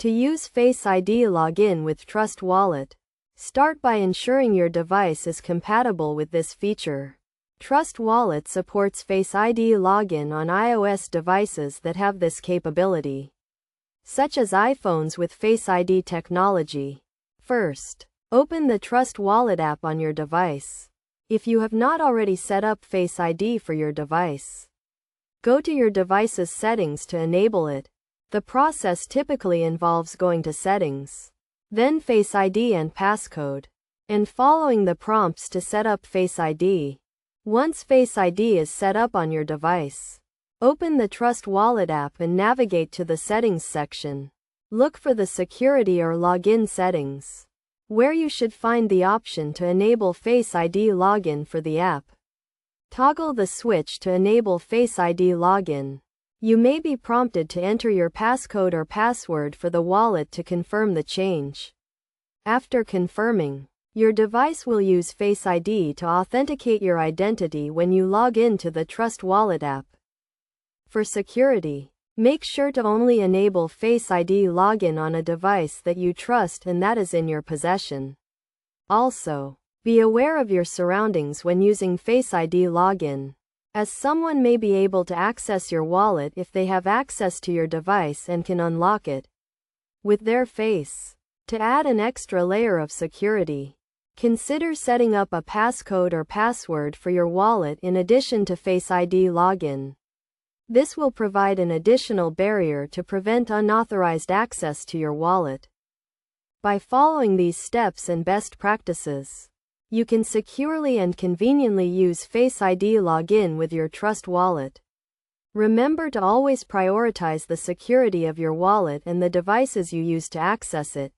To use Face ID login with Trust Wallet, start by ensuring your device is compatible with this feature. Trust Wallet supports Face ID login on iOS devices that have this capability, such as iPhones with Face ID technology. First, open the Trust Wallet app on your device. If you have not already set up Face ID for your device, go to your device's settings to enable it. The process typically involves going to Settings, then Face ID and Passcode, and following the prompts to set up Face ID. Once Face ID is set up on your device, open the Trust Wallet app and navigate to the Settings section. Look for the Security or Login settings, where you should find the option to enable Face ID login for the app. Toggle the switch to enable Face ID login. You may be prompted to enter your passcode or password for the wallet to confirm the change. After confirming, your device will use Face ID to authenticate your identity when you log in to the Trust Wallet app. For security, make sure to only enable Face ID login on a device that you trust and that is in your possession. Also, be aware of your surroundings when using Face ID login, as someone may be able to access your wallet if they have access to your device and can unlock it with their face. To add an extra layer of security, consider setting up a passcode or password for your wallet in addition to Face ID login. This will provide an additional barrier to prevent unauthorized access to your wallet. By following these steps and best practices, you can securely and conveniently use Face ID login with your Trust Wallet. Remember to always prioritize the security of your wallet and the devices you use to access it.